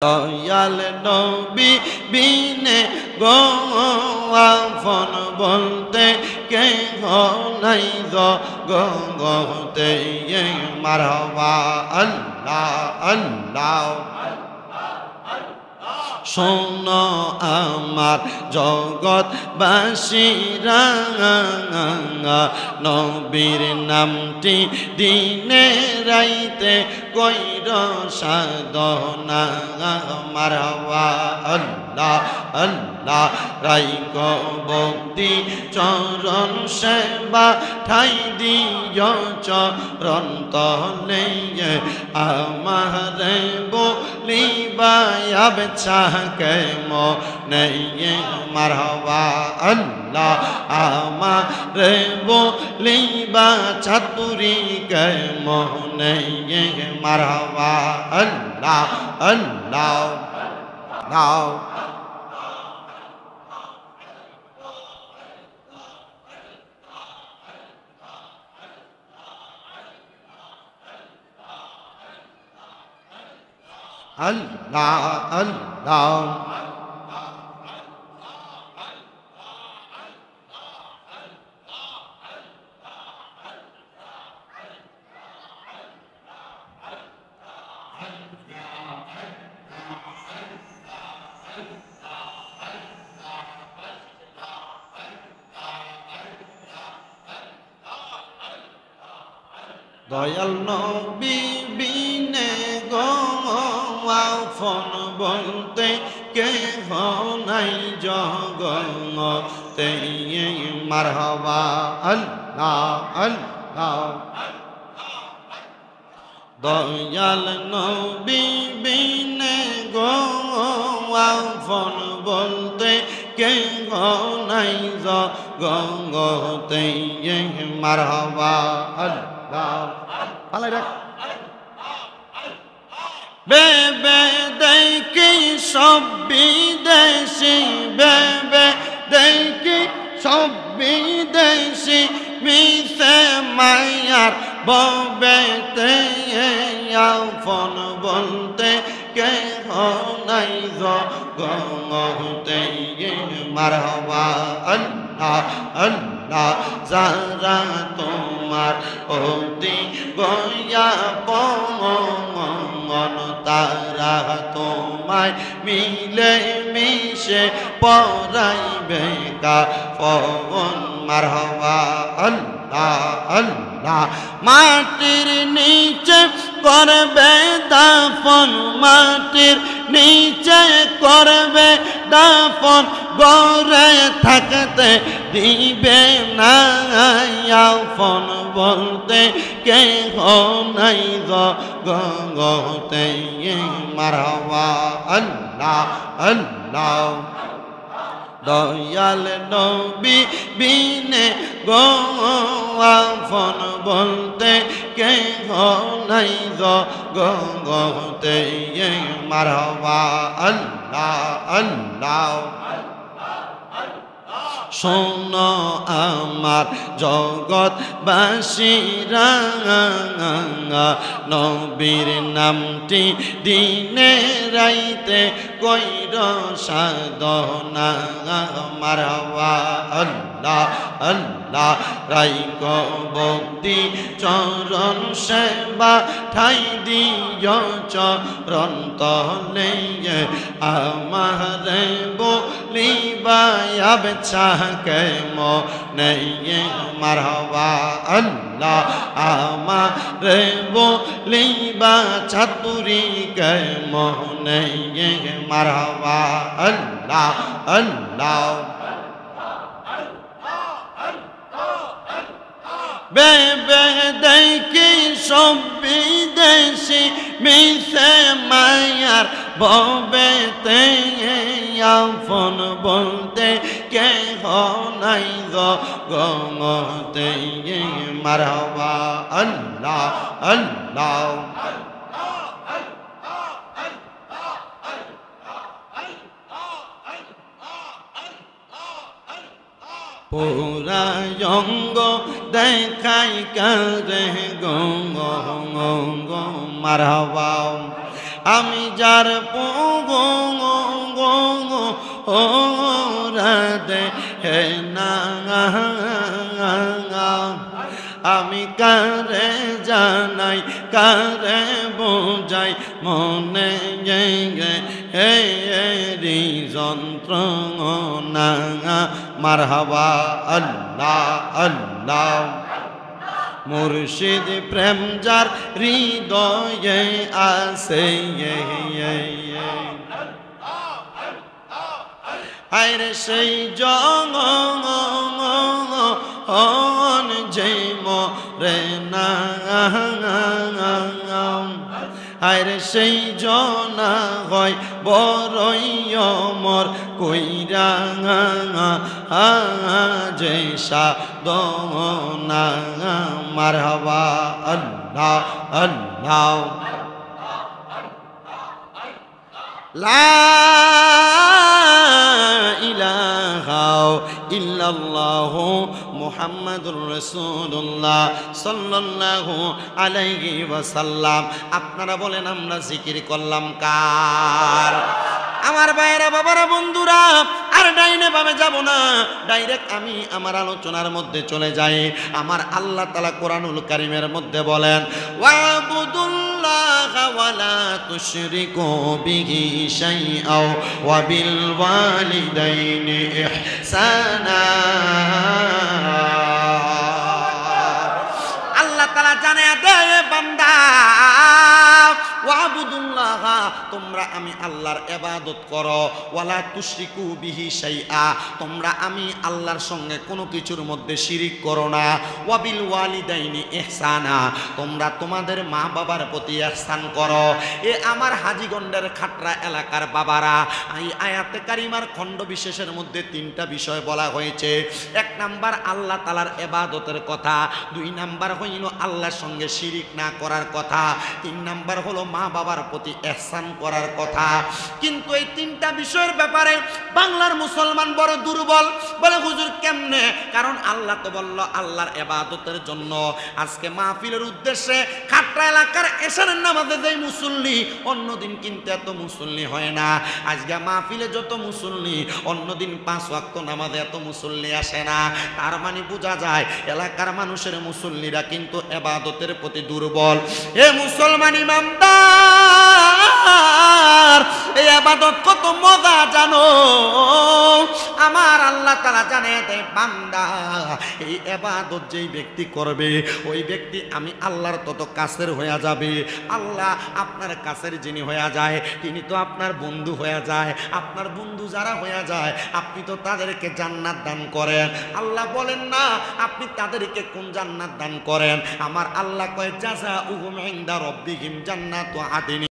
দয়াল নবী বিনে গো আপন বলতে কে নাই জগতে মারহাবা আল্লাহ আল্লাহ শোনো আমার জগৎবাসীরা নবীর নামটি দিনে রাইতে কইর সাধনা মারহাবা আল্লাহ আল্লাহ রাইক ভক্তি চরণ সেবা ঠাই দিয় চরণ তলে আমারে বলিবা চাকে মনে মারহাবা আল্লাহ আমারে বলিবা চাতুরি কে মনে মারহাবা আল্লাহ আল্লাহ নাও Allah Allah দয়াল নবী বিনে গো আপন বলতে কে নাই জগতে মারহাবা আল্লাহ আল্লাহ দয়াল নবী বিনে গো আপন বলতে কে নাই জগতে মারহাবা আল্লাহ আল্লাহ রাখ বেবে দেখি সব বিদেশি বেবে দেখি সব বিদেশি মিশে মায়ার ববেতে আপন বলতে কে নাই জগতে মারহাবা আল্লাহ আল্লাহ যারা তোমার অতি গয়া মন তারা তোমায় মিলে মিশে পরাইবে কাফন মারহাবা আল্লাহ আল্লাহ মাটির নিচে করবে দাফন মাটির নিচে করবে দাফন গড়ে থাকতে দিবে না আপন বলতে কে নাই জগতে মারহাবা আল্লাহ আল্লাহ দয়াল নবী বিনে গো আপন বলতে কে নাই জগতে মারহাবা আল্লাহ আল্লাহ শোনো আমার জগৎবাসীরা নবীর নামটি দিনে রাইতে কইর সাধনা মারহাবা আল্লাহ আল্লাহ রাইক ভক্তি চরণ সেবা ঠাই দিয় চরণ তলে আমারে বলিবা চাকে মনে মারহাবা আল্লাহ আমারে বলিবা চাতুরি কে মনে মারহাবা আল্লাহ আল্লাহ বেবে দেখি সব বিদেশি মিশে মায়ার ববেতে আপন বলতে কে নাই জগতে মারহাবা আল্লাহ আল্লাহ পুরা অঙ্গ দেখাই কারে গঙ্গ মারহাবা আমি যার পোরাতে হে না আমি কারে জানাই কারে বোঝাই মনে রি যন্ত্রণা মারহাবা আল্লাহ আল্লাহ মুর্শিদ প্রেম যার হৃদয়ে আছে আরে সেই জঙ্গন যে মরে না আরে সেই জনা হয় বড়ই অমর কইরা যে সাধনা মারহাবা আল্লাহ আল্লাহ লা ইলাহা ইল্লাল্লাহু মুহাম্মাদুর রাসূলুল্লাহ সাল্লাল্লাহু আলাইহি ওয়াসাল্লাম। আপনারা বলেন আমরা জিকির করলাম কার? আমার ভাইয়েরা বাবারা বন্ধুরা, আর ডাইনে বামে যাব না, ডাইরেক্ট আমি আমার আলোচনার মধ্যে চলে যাই। আমার আল্লাহ তাআলা কোরআনুল কারীমের মধ্যে বলেন ওয়াবুদুল্লাহ ওয়ালা তুশরিকু বিহি শাইআ ওয়া বিল ওয়ালিদাইনি ইহসানা। আল্লাহ তাআলা জানায়া দেয় বান্দা ওয়াবুদুল্লাহ, তোমরা আমি আল্লাহর ইবাদত করো, ওয়ালা তুশরিকু বিহি শাইআ, তোমরা আমি আল্লাহর সঙ্গে কোনো কিছুর মধ্যে শিরিক করো না, ওয়াবিল ওয়ালিদাইনি ইহসানা, তোমরা তোমাদের মা বাবার প্রতি ইহসান করো। এ আমার হাজীগঞ্জের খাটরা এলাকার বাবারা, এই আয়াতে কারিমার খণ্ড বিশেষের মধ্যে তিনটা বিষয় বলা হয়েছে। এক নাম্বার আল্লাহ তাআলার ইবাদতের কথা, দুই নাম্বার হইল আল্লাহর সঙ্গে শিরিক না করার কথা, তিন নাম্বার হলো মা বাবার প্রতি ইহসান করার কথা। কিন্তু এই তিনটা বিষয়ের ব্যাপারে বাংলার মুসলমান বড় দুর্বল। বলে হুজুর কেমনে? কারণ আল্লাহ তো বলল আল্লাহর ইবাদতের জন্য। আজকে মাহফিলের উদ্দেশ্যে খাটরা এলাকার এশারের নামাজে যেই মুসল্লি, অন্যদিন কিন্তু এত মুসল্লি হয় না। আজকে মাহফিলে যত মুসল্লি, অন্যদিন 5 ওয়াক্ত নামাজে এত মুসল্লি আসে না। তার মানে বোঝা যায় এলাকার মানুষের মুসল্লিরা কিন্তু ইবাদতের প্রতি দুর্বল। এ মুসলমান ইমানদার, এই ইবাদত কত মজা জানো? আমার আল্লাহ তাআলা জানে দেয় বান্দা, এই ইবাদত যেই ব্যক্তি করবে ওই ব্যক্তি আমি আল্লাহর তত কাছের হয়ে যাবে। আল্লাহ আপনার কাছের যিনি হয়ে যায় তিনি তো আপনার বন্ধু হয়ে যায়। আপনার বন্ধু যারা হয়ে যায় আপনি তো তাদেরকে জান্নাত দান করেন। আল্লাহ বলেন না আপনি তাদেরকে কোন জান্নাত দান করেন? আমার আল্লাহ কয় জাযাউহুম ইনদা রাব্বিহিম জান্নাতু আদন।